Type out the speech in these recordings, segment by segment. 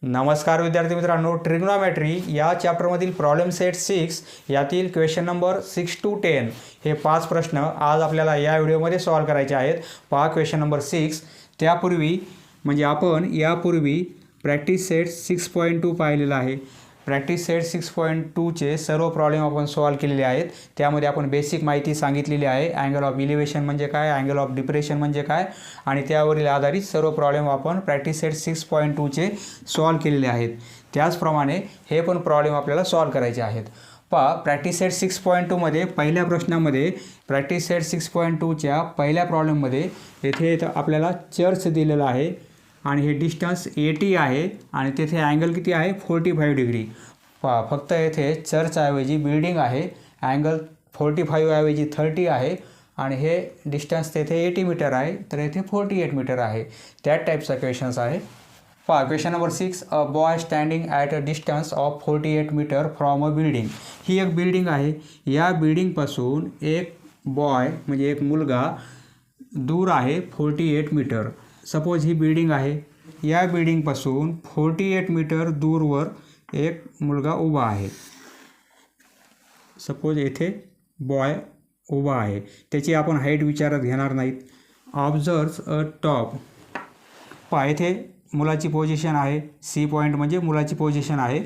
नमस्कार विद्यार्थी मित्रांनो, ट्रिग्नोमेट्री या चॅप्टरमधील प्रॉब्लेम सेट 6 यातील क्वेश्चन नंबर 6 to 10 हे 5 प्रश्न आज आपल्याला या व्हिडिओमध्ये सॉल्व करायचे आहेत. पहा क्वेश्चन नंबर 6. त्यापूर्वी म्हणजे आपण यापूर्वी प्रॅक्टिस सेट 6.2 पाहिलेला आहे. प्रॅक्टिस सेट 6.2चे सर्व प्रॉब्लेम आपण सॉल्व केलेले आहेत. त्यामध्ये आपण बेसिक माहिती सांगितलेली आहे. अँगल ऑफ इलिव्हेशन म्हणजे काय, अँगल ऑफ डिप्रेशन म्हणजे काय आणि त्यावरील आधारित सर्व प्रॉब्लेम आपण प्रॅक्टिस सेट 6.2चे सॉल्व केलेले आहेत. त्याचप्रमाणे हे पण प्रॉब्लेम आपल्याला सॉल्व करायचे आहेत. पहा, प्रॅक्टिस सेट 6.2मध्ये पहिल्या प्रश्नामध्ये प्रॅक्टिस सेट 6.2च्या पहिल्या प्रॉब्लेममध्ये येथे आपल्याला चर्च दिलेला आहे आणि हे डिस्टन्स 80 आहे आणि तेथे अँगल किती आहे 45 डिग्री. पहा, फक्त येथे चर्चऐवजी बिल्डिंग आहे. अँगल 45 ऐवजी 30 आहे आणि हे डिस्टन्स तेथे 80 मीटर आहे, तर येथे 48 मीटर आहे. त्या टाईपचा क्वेश्चन्स आहे. पहा question number 6. A boy standing at a distance of 48 metre from a building. ही एक बिल्डिंग आहे. या बिल्डिंगपासून एक बॉय म्हणजे एक मुलगा दूर आहे 48 मीटर. सपोज ही बिल्डिंग आहे. या बिल्डिंगपासून 48 मीटर दूरवर एक मुलगा उभा आहे. सपोज येथे बॉय उभा आहे, त्याची आपण हाईट विचारात घेणार नाहीत. ऑब्झर्व्ह अ टॉप. पहा, येथे मुलाची पोझिशन आहे. सी पॉईंट म्हणजे मुलाची पोझिशन आहे.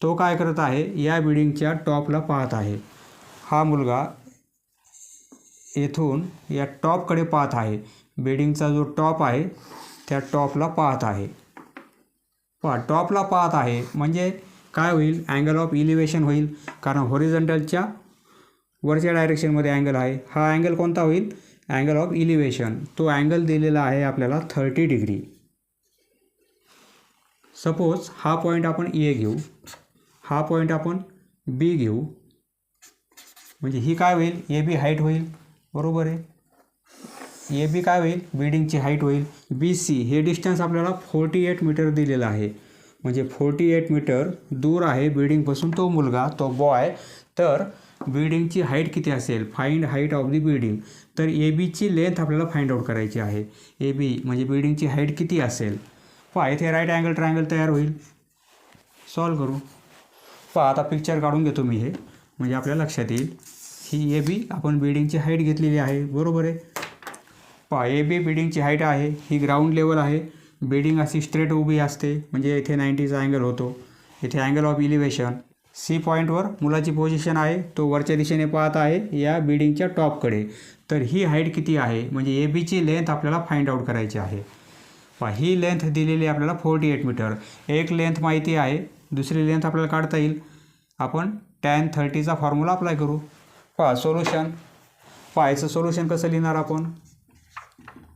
तो काय करत आहे, या बिल्डिंगच्या टॉपला पाहत आहे. हा मुलगा येथून या टॉपकडे पाहत आहे. बिल्डिंगचा जो टॉप आहे त्या टॉपला पाहत आहे. पहा, टॉपला पाहत आहे म्हणजे काय होईल, अँगल ऑफ इलिव्हेशन होईल, कारण हॉरिझॉन्टलच्या वरच्या डायरेक्शनमध्ये अँगल आहे. हा अँगल कोणता होईल, अँगल ऑफ इलिव्हेशन. तो अँगल दिलेला आहे आपल्याला 30 डिग्री. सपोज हा पॉईंट आपण ए घेऊ, हा पॉईंट आपण बी घेऊ, म्हणजे ही काय होईल, ए बी हाईट होईल. बरोबर आहे. ए बी काय होईल, बिल्डिंगची हाईट होईल. बी सी हे डिस्टन्स आपल्याला 48 मीटर दिलेलं आहे, म्हणजे 48 मीटर दूर आहे बिल्डिंगपासून तो मुलगा, तो बॉय. तर बिल्डिंगची हाईट किती असेल, find height of the building. तर ए बीची लेंथ आपल्याला फाइंड आउट करायची आहे. ए बी म्हणजे बिल्डिंगची हाईट किती असेल. पहा, इथे राईट अँगल ट्रायंगल तयार होईल. सॉल्व करू. पहा, आता पिक्चर काढून घेतो मी हे, म्हणजे आपल्याला लक्षात येईल. ही ए बी आपण बिल्डिंगची हाईट घेतलेली आहे. बरोबर आहे. पहा, ए बी बिल्डिंगची हाईट आहे. ही ग्राउंड लेवल आहे. बिल्डिंग अशी स्ट्रेट उभी असते, म्हणजे इथे 90चा अँगल होतो. इथे अँगल ऑफ इलिव्हेशन. सी पॉईंटवर मुलाची पोझिशन आहे. तो वरच्या दिशेने पाहत आहे या बिल्डिंगच्या टॉपकडे. तर ही हाईट किती आहे, म्हणजे ए बीची लेंथ आपल्याला फाइंड आउट करायची आहे. पहा, ही लेंथ दिलेली आहे आपल्याला 48 मीटर. एक लेंथ माहिती आहे, दुसरी लेंथ आपल्याला काढता येईल. आपण tan 30चा फॉर्म्युला अप्लाय करू. पहा, सोल्युशन. पहा, याचं सोल्युशन कसं लिहिणार आपण.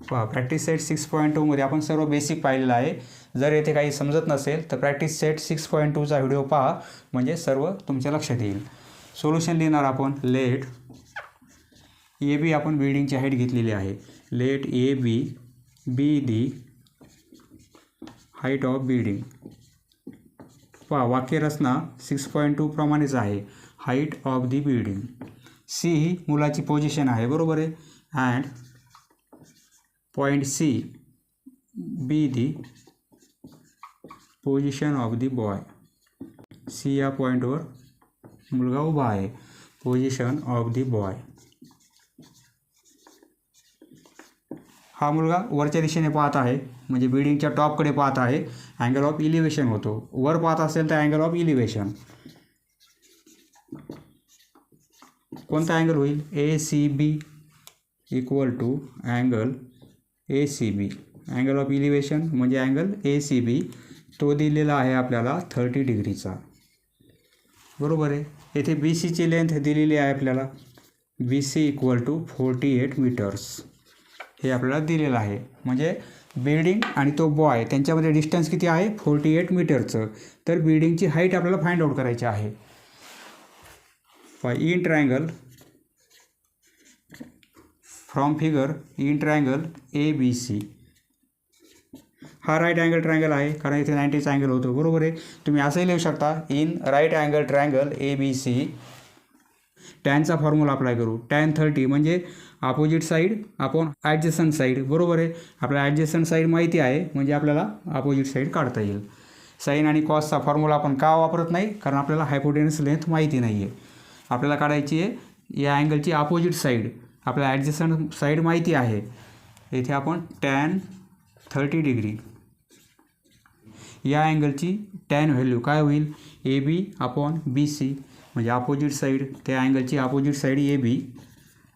पहा, प्रॅक्टिस सेट 6.2मध्ये आपण सर्व बेसिक पाहिलेलं आहे. जर येथे काही समजत नसेल तर प्रॅक्टिस सेट 6.2चा व्हिडिओ पहा, म्हणजे सर्व तुमच्या लक्षात येईल. सोल्युशन लिहिणार आपण. लेट ए बी आपण बिल्डिंगची हाईट घेतलेली आहे. Let A B be the height of building. पहा, वाक्यरचना 6.2 प्रमाणेच आहे. Height of the building. C ही मुलाची पोझिशन आहे. बरोबर आहे. And point C be the position of the boy. C या पॉईंटवर मुलगा उभा आहे. Position of the boy. हा मुलगा वरच्या दिशेने पाहत आहे, म्हणजे बिल्डिंगच्या टॉपकडे पाहत आहे. अँगल ऑफ इलिव्हेशन होतो. वर पाहत असेल तर अँगल ऑफ इलिव्हेशन. कोणता अँगल होईल, A C B equal to angle A C B. Angle of elevation म्हणजे अँगल ए सी बी. तो दिलेला आहे आपल्याला 30 डिग्रीचा. बरोबर आहे. येथे बी सीची लेंथ दिलेली आहे आपल्याला. B C equal to 48 metres हे आपल्याला दिलेलं आहे. म्हणजे बिल्डिंग आणि तो बॉय त्यांच्यामध्ये डिस्टन्स किती आहे 48 मीटरचं. तर बिल्डिंगची हाईट आपल्याला फाइंड आउट करायची आहे. In triangle from figure in triangle A B C. हा राईट अँगल ट्रायंगल आहे, कारण इथे 90चा अँगल होतो. बरोबर आहे. तुम्ही असंही लिहू शकता, in right angle triangle A B C. टॅनचा फॉर्म्युला अप्लाय करू. tan 30 म्हणजे opposite side upon adjacent side. बरोबर आहे. आपल्याला ॲडजसंट साईड माहिती आहे, म्हणजे आपल्याला अपोजिट साईड काढता येईल. साईन आणि कॉसचा फॉर्म्युला आपण का वापरत नाही, कारण आपल्याला हायपोटेनस लेंथ माहिती नाही आहे. आपल्याला काढायची आहे या अँगलची अपोजिट साईड, आपल्याला ॲडजस्टंट साईड माहिती आहे. इथे आपण टॅन 30 डिग्री या अँगलची टॅन व्हॅल्यू काय होईल, A B upon B C, म्हणजे अपोजिट साईड, त्या अँगलची अपोजिट साईड ए बी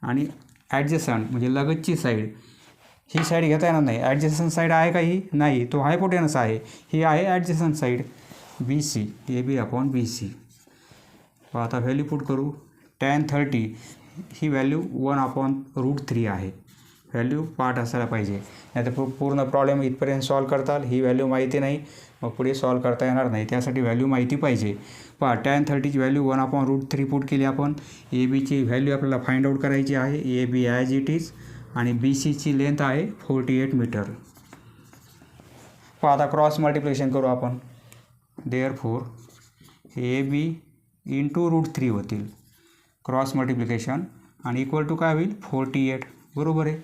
आणि ॲडजस्टंट म्हणजे लगतची साईड, ही साईड घेता येणार नाही. ॲडजस्टंट साईड आहे का ही, नाही, तो हायपोटेनस आहे. ही आहे adjacent side B C, A B upon B C. आता व्हॅल्यू पुट करू. टॅन 30 ही व्हॅल्यू 1/√3 आहे. व्हॅल्यू पाठ असायला पाहिजे, नाही तर पूर्ण प्रॉब्लेम इथपर्यंत सॉल्व करताल. ही व्हॅल्यू माहिती नाही, मग पुढे सॉल्व करता येणार नाही. त्यासाठी व्हॅल्यू माहिती पाहिजे. पहा, टॅन 30ची व्हॅल्यू 1/√3 पुट केली आपण. ए बीची व्हॅल्यू आपल्याला फाइंड आउट करायची आहे. A B as it is आणि बी सीची लेंथ आहे 48 मीटर. पहा, आता क्रॉस मल्टिप्लिकेशन करू आपण. देअरफोर ए बी इंटू √3 होतील क्रॉस मल्टिप्लिकेशन आणि इक्वल टू काय होईल 48, बरोबर आहे.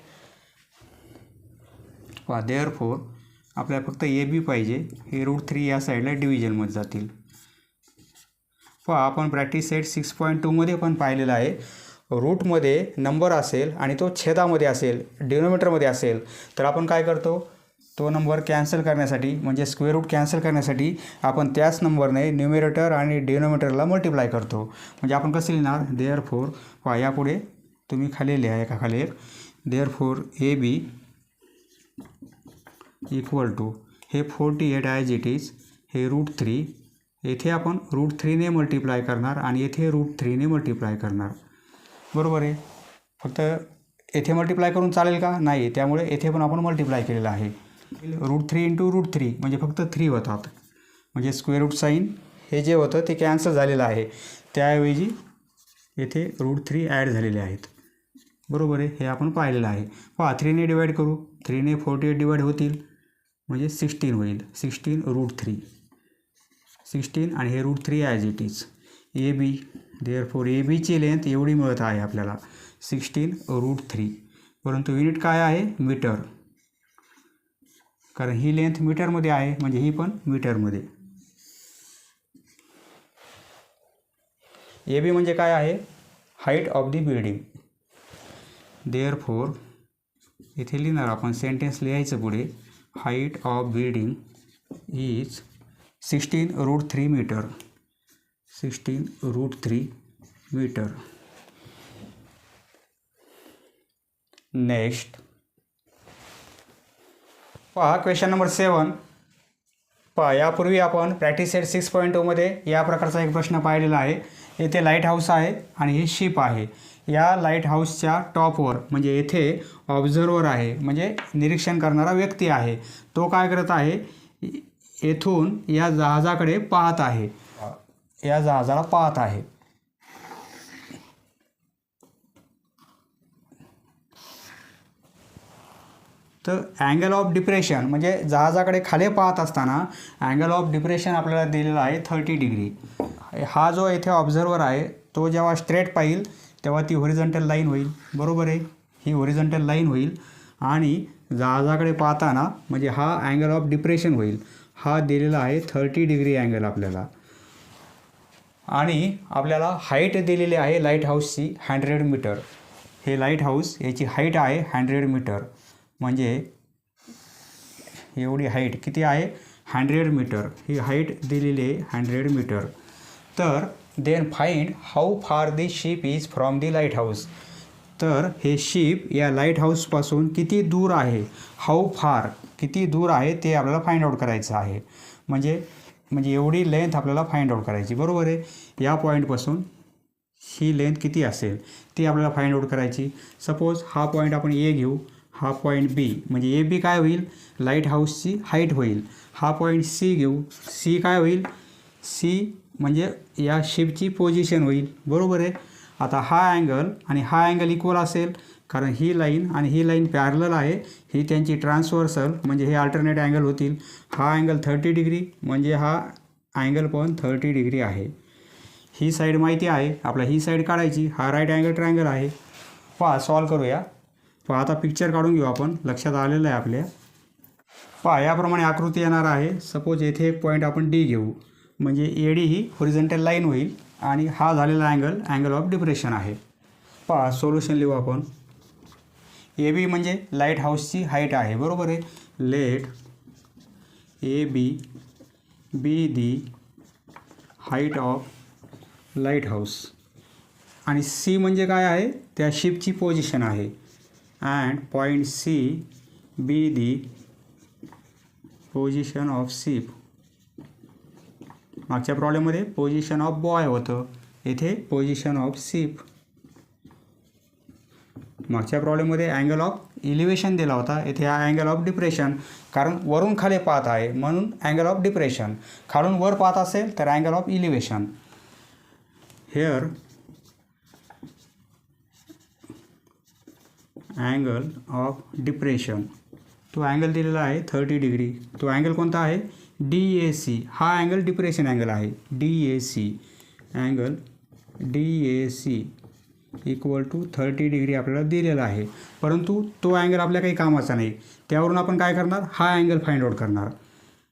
पहा, देअरफोर आपल्याला फक्त ए बी पाहिजे. हे √3 या साईडला डिव्हिजनमध्ये जातील. पहा, आपण प्रॅक्टिस सेट 6.2मध्ये पण पाहिलेलं आहे. रूटमध्ये नंबर असेल आणि तो छेदामध्ये असेल, डिनोमिनेटरमध्ये असेल, तर आपण काय करतो, तो नंबर कॅन्सल करण्यासाठी म्हणजे स्क्वेअर रूट कॅन्सल करण्यासाठी आपण त्याच नंबरने न्यूमरेटर आणि डिनोमिनेटरला मल्टिप्लाय करतो. म्हणजे आपण कसं लिहिणार, देअरफोर, पहा यापुढे तुम्ही खाली लिहा एका खाली एक. Therefore A B equal to हे 48 ॲज इट इज, हे √3, येथे आपण √3ने मल्टिप्लाय करणार आणि येथे √3ने मल्टिप्लाय करणार, बरोबर आहे. फक्त येथे मल्टिप्लाय करून चालेल का, नाही, त्यामुळे येथे पण आपण मल्टिप्लाय केलेलं आहे. √3 इंटू √3 म्हणजे फक्त 3 होतात. म्हणजे स्क्वेअर रूट साईन हे जे होतं ते कॅन्सल झालेलं आहे. त्याऐवजी येथे √3 ॲड झालेले आहेत, बरोबर आहे. हे आपण पाहिलेलं आहे. पहा, 3ने डिवाईड करू. 3ने 48 डिवाईड होतील म्हणजे 16 होईल. 16 √3, 16 आणि हे √3 as it is. A B, therefore A बीची लेंथ एवढी मिळत आहे आपल्याला 16 √3, परंतु युनिट काय आहे, मीटर, कारण ही लेंथ मीटरमध्ये आहे म्हणजे ही पण मीटरमध्ये. ए बी म्हणजे काय आहे, height of the building. Therefore इथे लिहिणार आपण, सेंटेन्स लिहायचं पुढे, height of building is 16 √3 metre, 16 √3 metre. Next पहा, क्वेश्चन नंबर 7. पहा, यापूर्वी आपण प्रॅक्टिस सेट 6.2मध्ये या प्रकारचा एक प्रश्न पाहिलेला आहे. येथे लाईट हाऊस आहे आणि हे शिप आहे. या लाईट हाऊसच्या टॉपवर म्हणजे येथे ऑब्झर्वर आहे, म्हणजे निरीक्षण करणारा व्यक्ती आहे. तो काय करत आहे, येथून या जहाजाकडे पाहत आहे, या जहाजाला पाहत आहे. तर अँगल ऑफ डिप्रेशन म्हणजे जहाजाकडे खाली पाहत असताना अँगल ऑफ डिप्रेशन आपल्याला दिलेला आहे 30 डिग्री. हा जो येथे ऑब्झर्वर आहे तो जेव्हा स्ट्रेट पाहिल तेव्हा ती हॉरिझॉन्टल लाईन होईल, बरोबर आहे. ही हॉरिझॉन्टल लाईन होईल आणि जहाजाकडे पाहताना म्हणजे हा अँगल ऑफ डिप्रेशन होईल. हा दिलेला आहे 30 डिग्री अँगल आपल्याला. आणि आपल्याला हाईट दिलेली आहे लाईट हाऊसची 100 मीटर. हे लाईट हाऊस याची हाईट आहे 100 मीटर, म्हणजे एवढी हाईट किती आहे 100 मीटर. ही हाईट दिलेली आहे 100 मीटर. तर then find how far the ship is from the lighthouse. तर हे शिप या लाईट हाऊसपासून किती दूर आहे, हाऊ फार किती दूर आहे ते आपल्याला फाइंड आउट करायचं आहे. म्हणजे एवढी लेंथ आपल्याला फाइंड आउट करायची, बरोबर आहे. या पॉईंटपासून ही लेंथ किती असेल ती आपल्याला फाइंड आउट करायची. सपोज हा पॉईंट आपण ए घेऊ, हा पॉईंट बी, म्हणजे ए बी काय होईल, लाईट हाऊसची हाईट होईल. हा पॉईंट सी घेऊ, सी काय होईल, सी म्हणजे या शिपची पोझिशन होईल, बरोबर आहे. आता हा अँगल आणि हा अँगल इक्वल असेल कारण ही लाईन आणि ही लाईन पॅरलल आहे. ही त्यांची ट्रान्सव्हर्सल म्हणजे हे अल्टरनेट अँगल होतील. हा अँगल 30 डिग्री म्हणजे हा अँगल पण 30 डिग्री आहे. ही साईड माहिती आहे आपल्याला, ही साईड काढायची. हा राईट अँगल ट्रायंगल आहे. पहा, सॉल्व करूया. पहा, आता पिक्चर काढून घेऊ आपण, लक्षात आलेलं आहे आपल्या. पहा याप्रमाणे आकृती येणार आहे. सपोज येथे एक पॉईंट आपण डी घेऊ, म्हणजे A D he horizontal line होईल आणि हा झालेला अँगल ऑफ डिप्रेशन आहे. पहा सोल्युशन लिहू आपण. ए बी म्हणजे लाईट हाऊसची हाईट आहे, बरोबर आहे. Let A B be the height of lighthouse. आणि सी म्हणजे काय आहे, त्या शिपची पोझिशन आहे. And point C be the position of ship. मागच्या प्रॉब्लेममध्ये पोझिशन ऑफ बॉय होतं, येथे पोझिशन ऑफ शिप. मागच्या प्रॉब्लेममध्ये अँगल ऑफ इलिव्हेशन दिला होता, येथे हा अँगल ऑफ डिप्रेशन. कारण वरून खाली पाहत आहे म्हणून अँगल ऑफ डिप्रेशन. खालून वर पाहत असेल तर angle of elevation. Hair angle of depression, तो अँगल दिलेला आहे 30 डिग्री. तो अँगल कोणता आहे, DAC. हा अँगल डिप्रेशन अँगल आहे. DAC angle DAC equal to 30 degree आपल्याला दिलेला आहे. परंतु तो अँगल आपल्या काही कामाचा नाही. त्यावरून आपण काय करणार, हा अँगल फाइंड आउट करणार.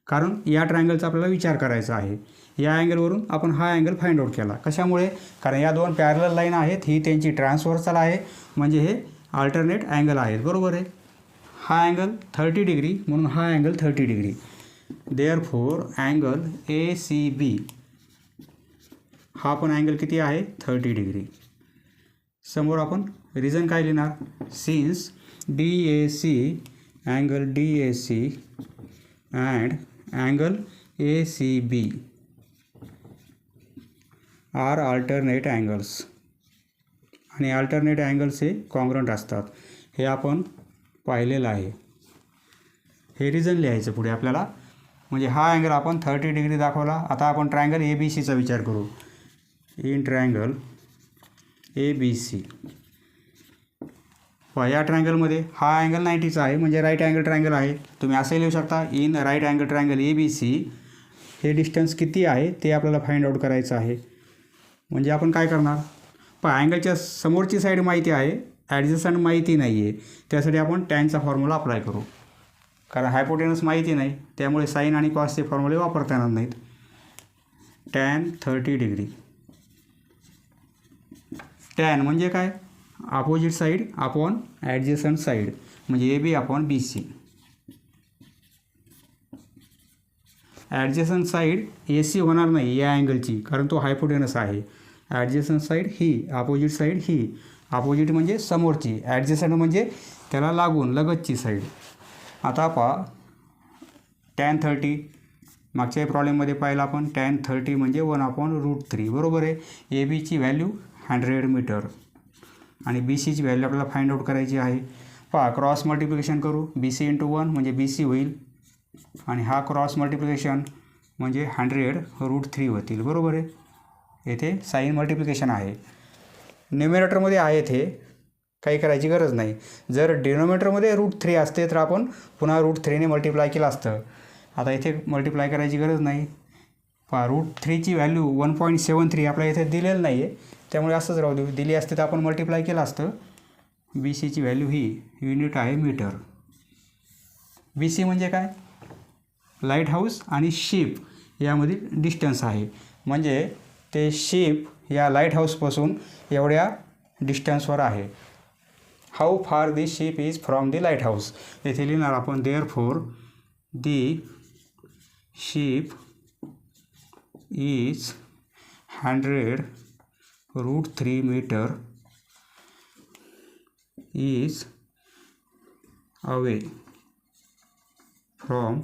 कारण या ट्रायंगलचा आपल्याला विचार करायचा आहे. या अँगलवरून आपण हा अँगल फाइंड आउट केला. कशामुळे, कारण या दोन पॅरलल लाईन आहेत, ही त्यांची ट्रान्सव्हर्सल आहे, म्हणजे हे अल्टरनेट अँगल आहेत, बरोबर आहे. हा अँगल 30 डिग्री म्हणून हा angle 30 degree. Therefore angle ACB हा पण अँगल किती आहे, 30 डिग्री. समोर आपण रिझन काय लिहिणार, since DAC angle DAC and angle ACB are alternate angles. आणि अल्टरनेट अँगल्स हे कॉन्ग्रंट असतात, हे आपण पाहिलेलं आहे. हे रिझन लिहायचं पुढे आपल्याला. म्हणजे हा अँगल आपण 30 डिग्री दाखवला. आता आपण ट्रायंगल ABCचा विचार करू. इन ट्रायंगल ABC, या ट्रायंगलमध्ये हा अँगल 90चा आहे, म्हणजे राईट अँगल ट्रायंगल आहे. तुम्ही असंही लिहू शकता, in right angle triangle ABC हे डिस्टन्स किती आहे ते आपल्याला फाइंड आउट करायचं आहे. म्हणजे आपण काय करणार, अँगलच्या समोरची साईड माहिती आहे, ॲडजस्टंट माहिती नाही आहे. त्यासाठी आपण टॅनचा फॉर्म्युला अप्लाय करू. कारण हायपोटेनस माहिती नाही, त्यामुळे साईन आणि कॉसचे फॉर्म्युले वापरता येणार नाहीत. Tan 30 degree. टॅन म्हणजे काय, opposite side upon adjacent side, म्हणजे AB upon BC. Adjacent side AC होणार नाही या अँगलची, कारण तो हायपोटेनस आहे. ॲडजस्टंट साईड ही, अपोजिट साईड ही. अपोजिट म्हणजे समोरची, ॲडजस्टंट म्हणजे त्याला लागून लगतची साईड. आता पहा टॅन 30, मागच्या प्रॉब्लेममध्ये पाहिलं आपण. टॅन 30 म्हणजे 1/√3, बरोबर आहे. ABची व्हॅल्यू 100 मीटर आणि BCची व्हॅल्यू आपल्याला फाइंड आउट करायची आहे. पहा क्रॉस मल्टिप्लिकेशन करू. BC × 1 म्हणजे BC होईल, आणि हा क्रॉस मल्टिप्लिकेशन म्हणजे 100√3 होतील, बरोबर आहे. येथे साईन मल्टिप्लिकेशन आहे. न्युमिरेटरमध्ये आहे ते काही करायची गरज नाही. जर डिनोमिनेटरमध्ये √3 असते तर आपण पुन्हा √3ने मल्टिप्लाय केलं असतं. आता इथे मल्टिप्लाय करायची गरज नाही. पहा √3ची व्हॅल्यू 1.73 आपल्या इथे दिलेलं नाही आहे, त्यामुळे असंच राहू देऊ. दिली असते तर आपण मल्टिप्लाय केलं असतं. BCची व्हॅल्यू ही युनिट आहे मीटर. BC म्हणजे काय, लाईट हाऊस आणि शिप यामधील डिस्टन्स आहे. म्हणजे ते शिप या लाईट हाऊसपासून एवढ्या डिस्टन्सवर आहे. How far the ship is from the lighthouse. येथे लिहिणार आपण therefore the ship is 100√3 metre is away from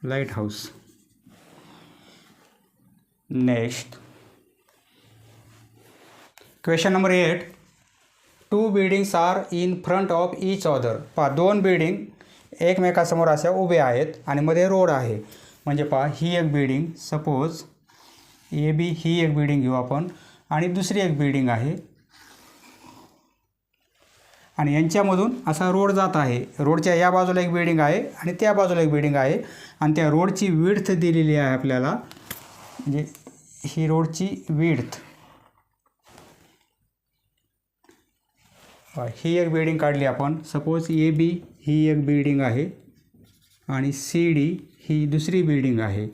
lighthouse. Next question number 8. 2 buildings are in front of each other. पहा दोन building एकमेकासमोर अशा उभे आहेत आणि मध्ये रोड आहे. म्हणजे पहा ही एक बिल्डिंग, सपोज AB ही एक बिल्डिंग घेऊ आपण, आणि दुसरी एक बिल्डिंग आहे, आणि यांच्यामधून असा रोड जात आहे. रोडच्या या बाजूला एक बिल्डिंग आहे आणि त्या बाजूला एक बिल्डिंग आहे, आणि त्या रोडची विड्थ दिलेली आहे आपल्याला. म्हणजे ही रोडची विड्थ, ही एक बिल्डिंग काढली आपण. सपोज AB ही एक बिल्डिंग आहे आणि CD ही दुसरी बिल्डिंग आहे.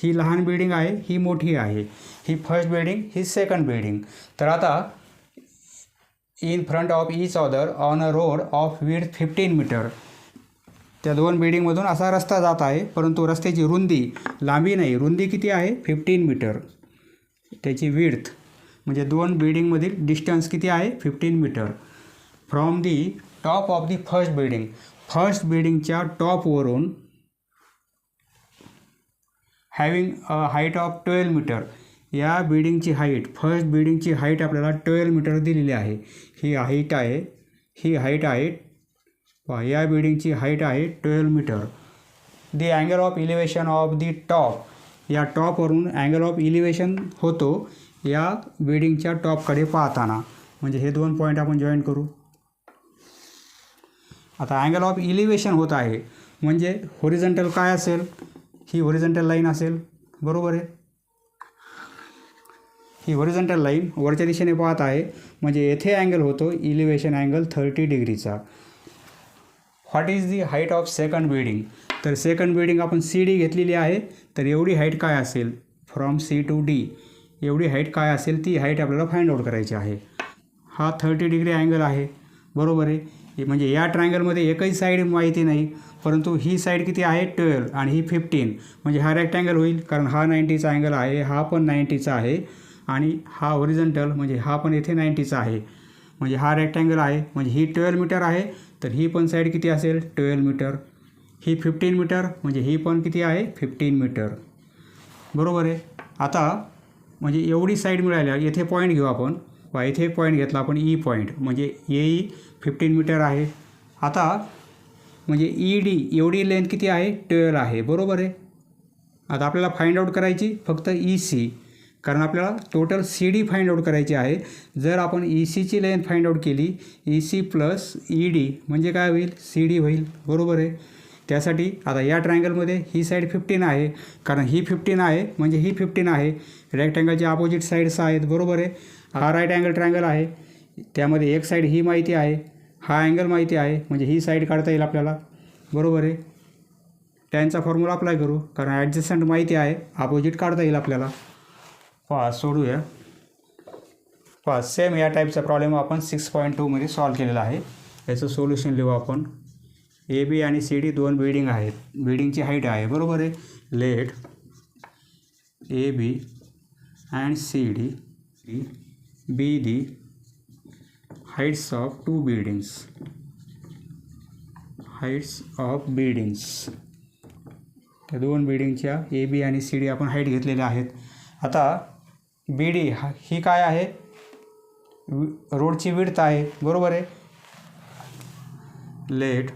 ही लहान बिल्डिंग आहे, ही मोठी आहे. ही फर्स्ट बिल्डिंग, ही सेकंड बिल्डिंग. तर आता in front of each other on a road of width 15 metre. त्या दोन बिल्डिंगमधून असा रस्ता जात आहे, परंतु रस्त्याची रुंदी, लांबी नाही, रुंदी किती आहे 15 मीटर. त्याची विड्थ म्हणजे दोन बिल्डिंगमधील डिस्टन्स किती आहे 15 metre. From the top of the first building, first बिल्डिंगच्या टॉपवरून having a height of 12 metre. या बिल्डिंगची हाईट, फर्स्ट बिल्डिंगची हाईट आपल्याला 12 मीटर दिलेली आहे. ही हाईट आहे, ही हाईट आहे. या बिल्डिंगची हाईट आहे 12 metre. The angle of elevation of the top, या टॉपवरून अँगल ऑफ इलिव्हेशन होतो या बिल्डिंगच्या टॉपकडे पाहताना. म्हणजे हे दोन पॉईंट आपण जॉईन करू. आता अँगल ऑफ इलिव्हेशन होत आहे म्हणजे होरिझॉन्टल काय असेल, ही होरिझॉन्टल लाईन असेल, बरोबर आहे. ही होरिझॉन्टल लाईन वरच्या दिशेने पाहत आहे म्हणजे येथे अँगल होतो इलिव्हेशन अँगल 30 डिग्रीचा. What is the height of second building. तर सेकंड बिल्डिंग आपण CD घेतलेली आहे, तर एवढी हाईट काय असेल फ्रॉम C टू D, एवढी हाईट काय असेल ती हाईट आपल्याला फाइंड आउट करायची आहे. हा 30 डिग्री अँगल आहे, बरोबर आहे. म्हणजे या ट्रायंगलमध्ये एकही साईड माहिती नाही, परंतु ही साईड किती आहे 12 आणि ही 15. म्हणजे हा रेक्टँगल होईल, कारण हा 90चा अँगल आहे, हा पण 90चा आहे आणि हा होरिझॉन्टल म्हणजे हा पण येथे 90चा आहे. म्हणजे हा रेक्टँगल आहे, म्हणजे ही 12 मीटर आहे, तर ही पण साईड किती असेल 12 मीटर. ही 15 मीटर म्हणजे ही पण किती आहे 15 मीटर, बरोबर आहे. आता म्हणजे एवढी साईड मिळाल्या, येथे पॉईंट घेऊ आपण. येथे एक पॉईंट घेतला आपण E पॉईंट, म्हणजे EE 15 मीटर आहे. आता म्हणजे ED एवढी लेंथ किती आहे 12 आहे, बरोबर आहे. आता आपल्याला फाइंड आउट करायची फक्त EC, कारण आपल्याला टोटल CD फाइंड आउट करायची आहे. जर आपण ECची लेंथ फाइंड आउट केली, EC प्लस ED म्हणजे काय होईल CD होईल, बरोबर आहे. त्यासाठी आता या ट्रायंगलमध्ये ही साईड 15 आहे, कारण ही 15 आहे म्हणजे ही 15 आहे. रेक्टँगलच्या अपोजिट साईड्स आहेत, बरोबर आहे. हा राईट अँगल ट्रायंगल आहे, त्यामध्ये एक साईड ही माहिती आहे, हा अँगल माहिती आहे, म्हणजे ही साईड काढता येईल आपल्याला, बरोबर आहे. टॅनचा फॉर्म्युला अप्लाय करू, कारण ॲडजस्टंट माहिती आहे, अपोजिट काढता येईल आपल्याला. सोडूया. सेम या टाईपचा प्रॉब्लेम आपण 6.2 मध्ये सॉल्व केलेला आहे. याचं सोल्युशन लिहू आपण. AB आणि CD दोन बिल्डिंग आहेत, बिल्डिंगची हाईट आहे, बरोबर आहे. Let AB and CD be the heights of two buildings. Heights of buildings, त्या दोन बिल्डिंगच्या AB आणि CD आपण हाईट घेतलेल्या आहेत. आता BD ही काय आहे, रोडची विड्थ आहे, बरोबर आहे. Let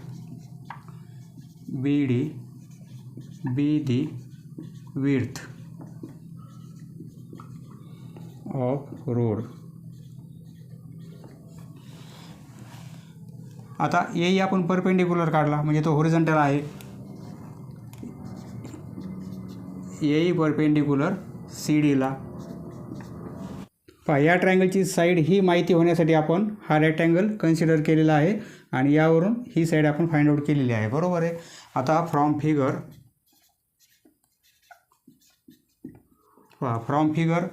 BD be the width of road. आता AE आपण परपेंडिक्युलर काढला म्हणजे तो होरिझॉन्टल आहे. AE परपेंडिक्युलर CDला. या ट्रायंगलची साईड ही माहिती होण्यासाठी आपण हा रेक्टँगल कन्सिडर केलेला आहे आणि यावरून ही साईड आपण फाइंड आउट केलेली आहे, बरोबर आहे. आता फ्रॉम फिगर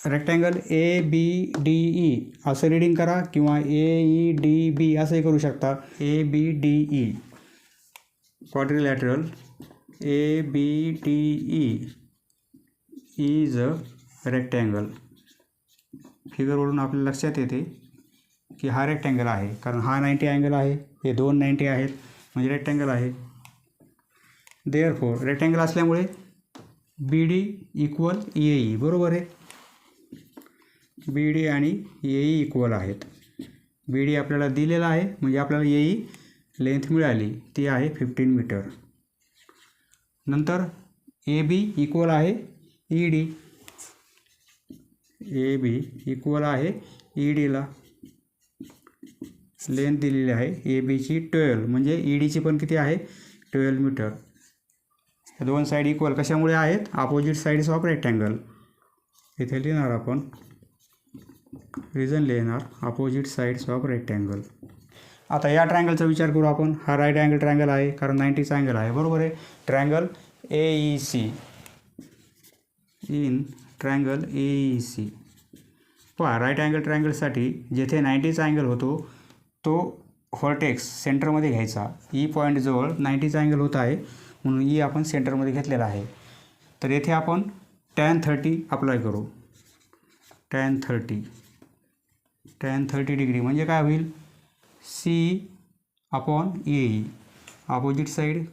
रेक्टँगल ABDE असं रीडिंग करा किंवा AEDB असंही करू शकता. ABDE quadrilateral ABDE is a rectangle. फिगरवरून आपल्या लक्षात येते की हा रेक्टँगल आहे, कारण हा 90 अँगल आहे, हे दोन 90 आहेत, म्हणजे रेक्टँगल आहे. देअरफॉर रेक्टँगल असल्यामुळे BD इक्वल AE, बरोबर आहे. BD आणि AE इक्वल आहेत. BD आपल्याला दिलेला आहे म्हणजे आपल्याला AE लेंथ मिळाली, ती आहे 15 मीटर. नंतर AB इक्वल आहे ED. AB इक्वल आहे EDला. लेंथ दिलेली आहे ABची 12, म्हणजे EDची पण किती आहे 12 मीटर. हे दोन साईड इक्वल कशामुळे आहेत, अपोजिट साईड्स ऑफ रेक्टँगल. इथे लिहिणार आपण, रिझन लिहिणार अपोजिट साईड्स ऑफ रेक्टँगल. आता या ट्रायंगलचा विचार करू आपण. हा राईट अँगल ट्रायंगल आहे कारण 90चा अँगल आहे, बरोबर आहे. Triangle AEC, in triangle AEC. पहा राईट अँगल ट्रायंगलसाठी जेथे 90चा अँगल होतो तो व्हर्टेक्स सेंटरमध्ये घ्यायचा. ई पॉईंटजवळ 90चा अँगल होत आहे म्हणून ई आपण सेंटरमध्ये घेतलेला आहे. तर येथे आपण tan 30 अप्लाय करू. tan 30 डिग्री म्हणजे काय होईल, C/AE. अपोजिट साईड,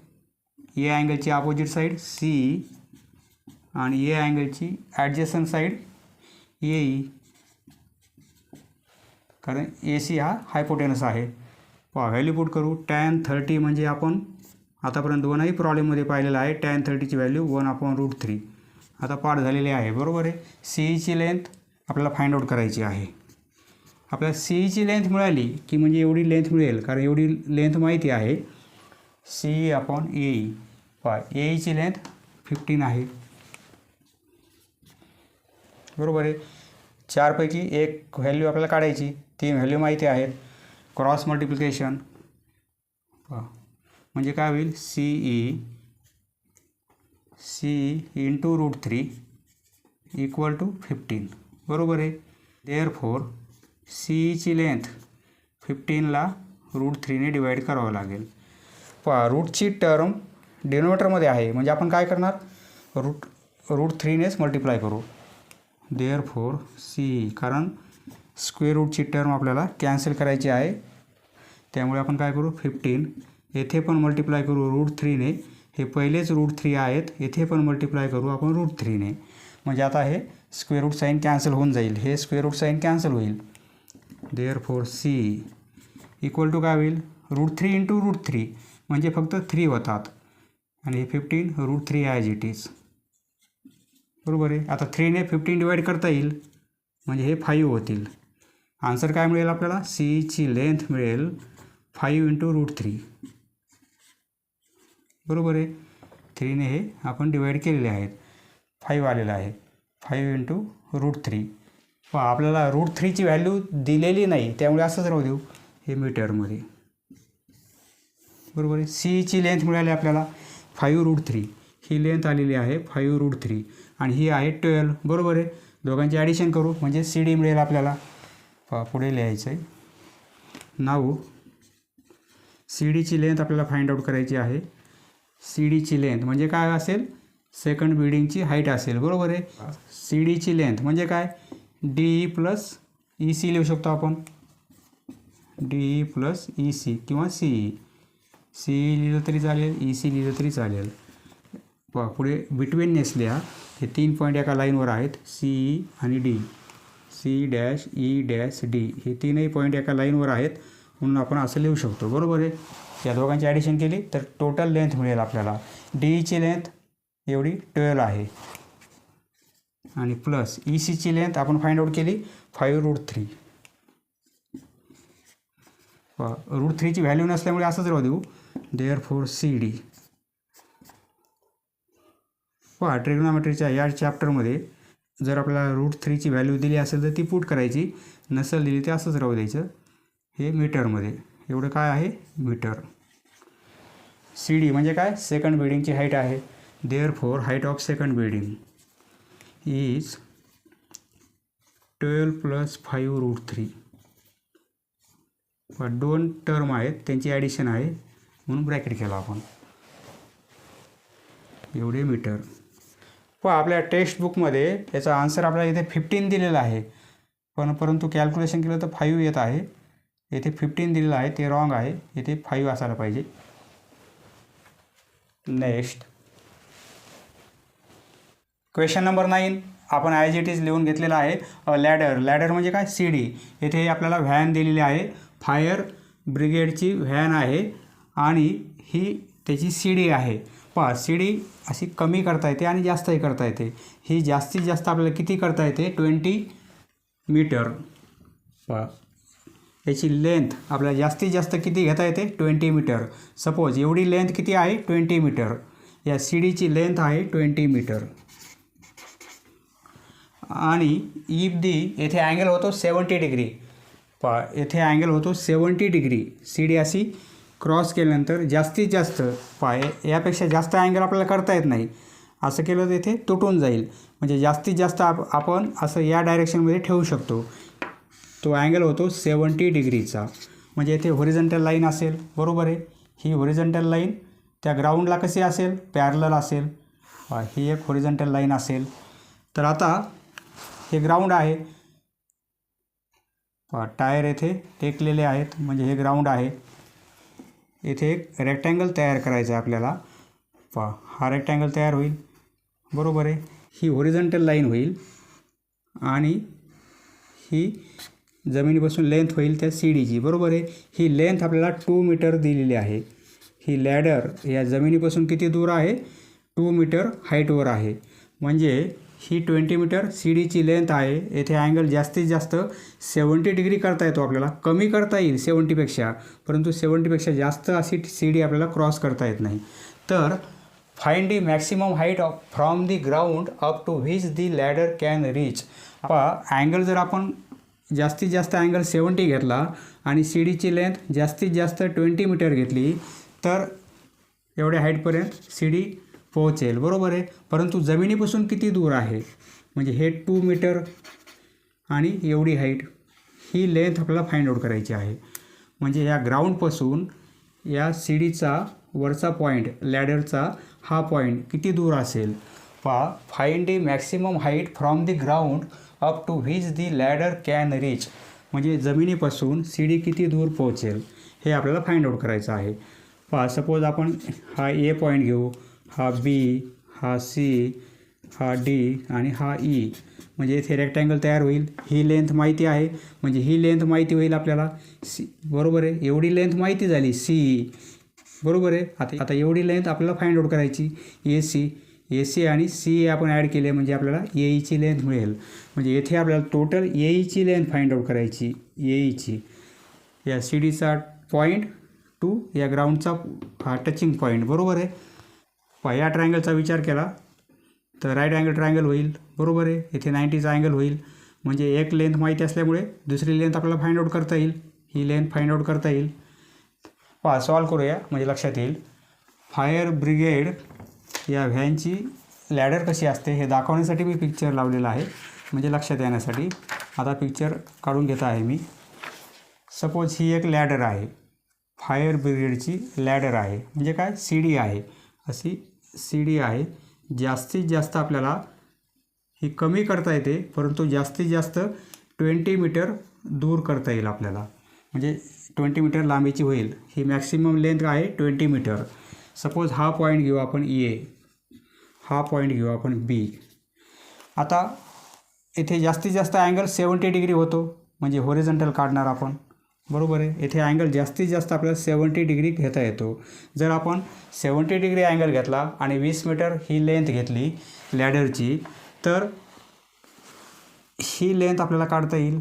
ए अँगलची अपोजिट साईड C आणि ए अँगलची ॲडजस्टंट साईड AE, कारण AC हा हायपोटेनस आहे. व्हॅल्यू पुट करू. tan 30 म्हणजे आपण आतापर्यंत दोनही प्रॉब्लेममध्ये पाहिलेलं आहे. tan 30ची व्हॅल्यू 1/√3 आता पाठ झालेली आहे, बरोबर आहे. CEची लेंथ आपल्याला फाइंड आउट करायची आहे. आपल्याला CEची लेंथ मिळाली की म्हणजे एवढी लेंथ मिळेल, कारण एवढी लेंथ माहिती आहे CE/AE. पहा AEची लेंथ 15 आहे, बरोबर आहे. 4 पैकी एक व्हॅल्यू आपल्याला काढायची, 3 व्हॅल्यू माहिती आहेत. क्रॉस मल्टिप्लिकेशन म्हणजे काय होईल, CE इंटू √3 इक्वल टू 15, बरोबर आहे. देअरफोर CEची लेंथ 15ला √3ने डिवाईड करावं लागेल. पहा रूटची टर्म डिनोमिनेटरमध्ये आहे म्हणजे आपण काय करणार, √3नेच मल्टिप्लाय करू. देअरफोर CE, कारण स्क्वेअर रूटची टर्म आपल्याला कॅन्सल करायची आहे त्यामुळे आपण काय करू, 15 येथे पण मल्टिप्लाय करू √3ने. हे पहिलेच √3 आहेत, येथे पण मल्टिप्लाय करू आपण √3ने. म्हणजे आता हे स्क्वेअर रूट साईन कॅन्सल होऊन जाईल, हे स्क्वेअर रूट साईन कॅन्सल होईल. देअरफोर CE इक्वल टू काय होईल, √3 इंटू √3 म्हणजे फक्त 3 होतात आणि हे 15 √3 ॲज इट इज, बरोबर आहे. आता 3ने 15 डिवाईड करता येईल म्हणजे हे 5 होतील. आन्सर काय मिळेल आपल्याला, CEची लेंथ मिळेल 5 इंटू √3, बरोबर आहे. 3ने हे आपण डिवाईड केलेले आहेत, 5 आलेलं आहे. 5 इंटू √3. पहा आपल्याला √3ची व्हॅल्यू दिलेली नाही त्यामुळे असंच राहू देऊ, हे मीटरमध्ये, बरोबर आहे. CEची लेंथ मिळाली आपल्याला 5√3, ही लेंथ आलेली आहे 5√3 आणि ही आहे 12, बरोबर आहे. दोघांची ॲडिशन करू म्हणजे CD मिळेल आपल्याला. पहा पुढे लिहायचं आहे. नाऊ CDची लेंथ आपल्याला फाइंड आउट करायची आहे. CDची लेंथ म्हणजे काय असेल, सेकंड बिल्डिंगची हाईट असेल, बरोबर आहे. CDची लेंथ म्हणजे काय, DE प्लस EC लिहू शकतो आपण. DE प्लस EC किंवा CE. CE लिहिलं तरी चालेल, EC लिहिलं तरी चालेल. पहा पुढे बिटवीननेस लिहा. हे 3 पॉईंट एका लाईनवर आहेत, CE आणि D. C', E', D हे 3ही पॉईंट एका लाईनवर आहेत म्हणून आपण असं लिहू शकतो, बरोबर आहे. या दोघांची ॲडिशन केली तर टोटल लेंथ मिळेल आपल्याला. DEची लेंथ एवढी 12 आहे आणि प्लस ECची लेंथ आपण फाइंड आउट केली 5√3. √3ची व्हॅल्यू नसल्यामुळे असंच राहू देऊ. Therefore CD. पहा ट्रिग्नोमेट्रीच्या या चॅप्टरमध्ये जर आपल्याला √3ची व्हॅल्यू दिली असेल तर ती पुट करायची, नसेल दिली ते असंच राहू द्यायचं. हे मीटरमध्ये एवढं काय आहे, मीटर. CD म्हणजे काय, सेकंड बिल्डिंगची हाईट आहे. Therefore height of second building is 12 + 5√3. 2 term आहेत त्यांची ॲडिशन आहे म्हणून ब्रॅकेट केला आपण, एवढे मीटर. पण आपल्या टेक्स्ट बुकमध्ये याचा आन्सर आपल्याला इथे 15 दिलेला आहे, परंतु कॅल्क्युलेशन केलं तर 5 येत आहे. येथे 15 दिलेलं आहे ते रॉंग आहे, येथे 5 असायला पाहिजे. नेक्स्ट क्वेश्चन नंबर 9 आपण ॲज इट इज लिहून घेतलेला आहे. लॅडर म्हणजे काय, CD. येथे आपल्याला व्हॅन दिलेली आहे, फायर ब्रिगेडची व्हॅन आहे आणि ही त्याची CD आहे. पहा CD अशी कमी करता येते आणि जास्तही करता येते. ही जास्तीत जास्त आपल्याला किती करता येते, 20 मीटर. पहा याची लेंथ आपल्याला जास्तीत जास्त किती घेता येते, 20 मीटर. सपोज एवढी लेंथ किती आहे, 20 मीटर. या CDची लेंथ आहे 20 मीटर. आणि इफ दी येथे अँगल होतो 70 डिग्री. पहा येथे अँगल होतो 70 डिग्री. सी डी अशी क्रॉस केल्यानंतर जास्तीत जास्त पहा यापेक्षा जास्त अँगल आपल्याला करता येत नाही. असं केलं तर इथे तुटून जाईल. म्हणजे जास्तीत जास्त आपण असं या डायरेक्शनमध्ये ठेवू शकतो. तो अँगल होतो 70 डिग्रीचा. म्हणजे इथे हॉरिझॉन्टल लाईन असेल, बरोबर आहे. ही हॉरिझॉन्टल लाईन त्या ग्राउंडला कशी असेल, पॅरलल असेल. ही एक हॉरिझॉन्टल लाईन असेल. तर आता हे ग्राउंड आहे. टायर येथे टेकलेले आहेत, म्हणजे हे ग्राउंड आहे. येथे एक रेक्टँगल तयार करायचं आहे आपल्याला. हा रेक्टँगल तयार होईल, बरोबर आहे. ही हॉरिझॉन्टल लाईन होईल आणि ही जमिनीपासून लेंथ होईल त्या सी डीची, बरोबर आहे. ही लेंथ आपल्याला 2 मीटर दिलेली आहे. ही लॅडर या जमिनीपासून किती दूर आहे, 2 मीटर हाईटवर आहे. म्हणजे ही 20 मीटर सी डीची लेंथ आहे. येथे अँगल जास्तीत जास्त 70 डिग्री करता येतो आपल्याला. कमी करता येईल 70पेक्षा, परंतु 70पेक्षा जास्त अशी सी डी आपल्याला क्रॉस करता येत नाही. तर find the maximum height from the ground up to which the ladder can reach. Angle जर आपण जास्तीत जास्त अँगल 70 घेतला आणि सी डीची लेंथ जास्तीत जास्त 20 मीटर घेतली तर एवढ्या हाईटपर्यंत सी डी पोहोचेल, बरोबर आहे. परंतु जमिनीपासून किती दूर आहे, म्हणजे हे 2 मीटर आणि एवढी हाईट, ही लेंथ आपल्याला फाइंड आउट करायची आहे. म्हणजे या ग्राउंडपासून या सी डीचा वरचा पॉईंट, लॅडरचा हा पॉईंट किती दूर असेल. Find the maximum height from the ground up to which the ladder can reach. म्हणजे जमिनीपासून सी डी किती दूर पोहोचेल हे आपल्याला फाइंड आउट करायचं आहे. सपोज आपण हा ए पॉईंट घेऊ, हा बी, हा सी, हा डी आणि हा ई. म्हणजे इथे रेक्टँगल तयार होईल. ही लेंथ माहिती आहे, म्हणजे ही लेंथ माहिती होईल आपल्याला सी, बरोबर आहे. एवढी लेंथ माहिती झाली सी, बरोबर आहे. आता एवढी लेंथ आपल्याला फाइंड आउट करायची. ए सी आणि सी आपण ॲड केले म्हणजे आपल्याला ए ईची लेंथ मिळेल. म्हणजे येथे आपल्याला टोटल ए ईची लेंथ फाइंड आउट करायची. ए ईची या सी डीचा पॉईंट टू या ग्राउंडचा हा टचिंग पॉईंट, बरोबर आहे. या ट्रायंगलचा विचार केला तर राईट अँगल ट्रायंगल होईल, बरोबर आहे. इथे 90चा अँगल होईल. म्हणजे एक लेंथ माहिती असल्यामुळे दुसरी लेंथ आपल्याला फाइंड आउट करता येईल. ही लेंथ फाइंड आउट करता येईल. सॉल्व करूया म्हणजे लक्षात येईल. फायर ब्रिगेड या व्हॅनची लॅडर कशी असते हे दाखवण्यासाठी मी पिक्चर लावलेला आहे, म्हणजे लक्षात येण्यासाठी. आता पिक्चर काढून घेत आहे मी. सपोज ही एक लॅडर आहे, फायर ब्रिगेडची लॅडर आहे. म्हणजे काय, सी डी आहे. अशी सी डी आहे. जास्तीत जास्त आपल्याला ही कमी करता येते, परंतु जास्तीत जास्त 20 मीटर दूर करता येईल आपल्याला. म्हणजे 20 मीटर लांबीची होईल. ही मॅक्सिमम लेंथ आहे 20 मीटर. सपोज हा पॉईंट घेऊ आपण ए, हा पॉईंट घेऊ आपण बी. आता इथे जास्तीत जास्त अँगल 70 डिग्री होतो, म्हणजे हॉरिझॉन्टल काढणार आपण, बरोबर आहे. येथे अँगल जास्तीत जास्त आपल्याला 70 डिग्री घेता येतो. जर आपण 70 डिग्री अँगल घेतला आणि 20 मीटर ही लेंथ घेतली लॅडरची, तर ही लेंथ आपल्याला काढता येईल.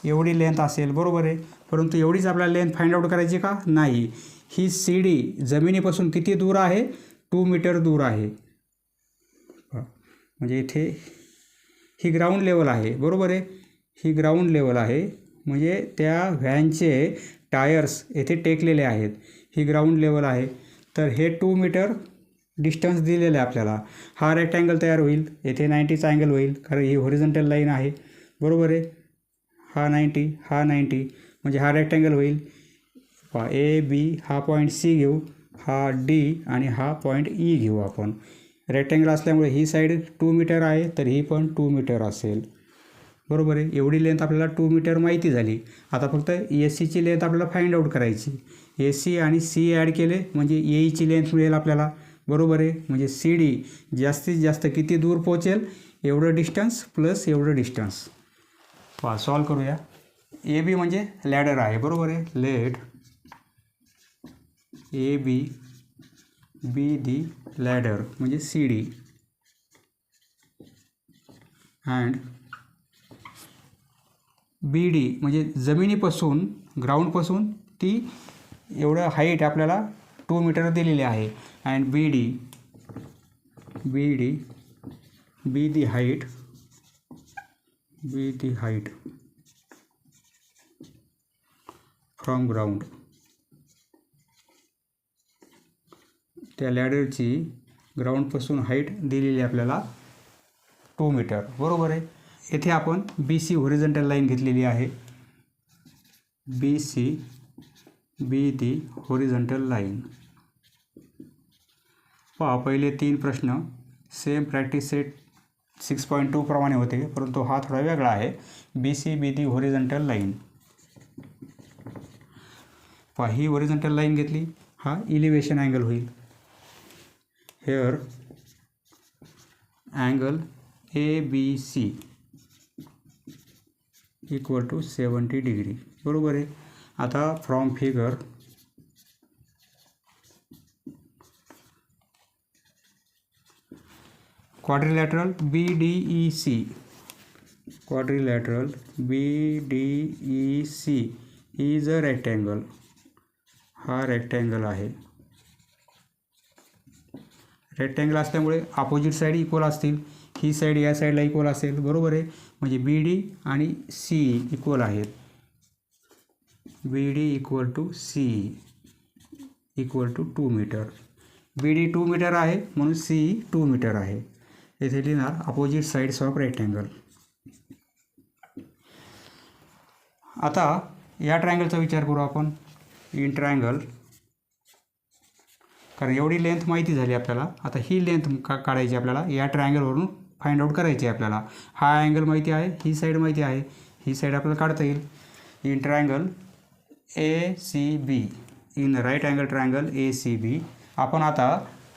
एवढी लेंथ असेल, बरोबर आहे. परंतु एवढीच आपल्याला लेंथ फाइंड आउट करायची का, नाही. ही सी डी जमिनीपासून किती दूर आहे, 2 मीटर दूर आहे. म्हणजे इथे ही ग्राउंड लेवल आहे, बरोबर आहे. ही ग्राउंड लेवल आहे. म्हणजे त्या व्हॅनचे टायर्स येथे टेकलेले आहेत. ही ग्राउंड लेवल आहे. तर हे 2 मीटर डिस्टन्स दिलेलं आहे आपल्याला. हा रेक्टँगल तयार होईल. येथे 90चा अँगल होईल, कारण ही हॉरिझॉन्टल लाईन आहे, बरोबर आहे. हा 90, हा 90, म्हणजे हा रेक्टँगल होईल. ए बी, हा पॉईंट सी घेऊ, हा डी आणि हा पॉईंट ई घेऊ आपण. रेक्टँगल असल्यामुळे ही साईड 2 मीटर आहे, तर ही पण 2 मीटर असेल, बरोबर आहे. एवढी लेंथ आपल्याला 2 मीटर माहिती झाली. आता फक्त ए सीची लेंथ आपल्याला फाइंड आउट करायची. ए सी आणि सी ॲड केले म्हणजे ए ईची लेंथ मिळेल आपल्याला, बरोबर आहे. म्हणजे सी डी जास्तीत जास्त किती दूर पोहोचेल, एवढं डिस्टन्स प्लस एवढं डिस्टन्स. सॉल्व करूया. ए बी म्हणजे लॅडर आहे, बरोबर आहे. Let A B be the ladder म्हणजे C D and B D म्हणजे जमिनीपासून, ग्राउंडपासून ती एवढं हाईट आपल्याला 2 मीटर दिलेली आहे. And B D be the height from ground, त्या लॅडरची ग्राउंडपासून हाईट दिलेली आपल्याला 2 मीटर, बरोबर आहे. येथे आपण बी सी हॉरिझॉन्टल लाईन घेतलेली आहे. B C be the horizontal line. पहा, पहिले 3 प्रश्न सेम प्रॅक्टिस सेट 6.2 प्रमाणे होते, परंतु हा थोडा वेगळा आहे. B C be the horizontal line. पहा, ही हॉरिझॉन्टल लाईन घेतली, हा इलिव्हेशन अँगल होईल. Here angle ABC equal to 70 degree, बरोबर आहे. आता from figure quadrilateral BDEC, quadrilateral BDEC is a rectangle. हा रेक्टँगल आहे. रेक्टँगल असल्यामुळे अपोजिट साईड इक्वल असतील. ही साईड या साईडला इक्वल असेल, बरोबर आहे. म्हणजे BD आणि C इक्वल आहेत. BD equal to C equal to 2 metre. BD 2 metre आहे म्हणून C 2 मीटर आहे. येथे लिहिणार अपोजिट साईड्स ऑफ रेक्टँगल. आता या ट्रायंगलचा विचार करू आपण. इन ट्रायंगल, कारण एवढी लेंथ माहिती झाली आपल्याला. आता ही लेंथ काढायची आपल्याला, या ट्रायंगलवरून फाइंड आउट करायची आपल्याला. हा अँगल माहिती आहे, ही साईड माहिती आहे, ही साईड आपल्याला काढता येईल. In triangle ACB, in right angle triangle ACB. आपण आता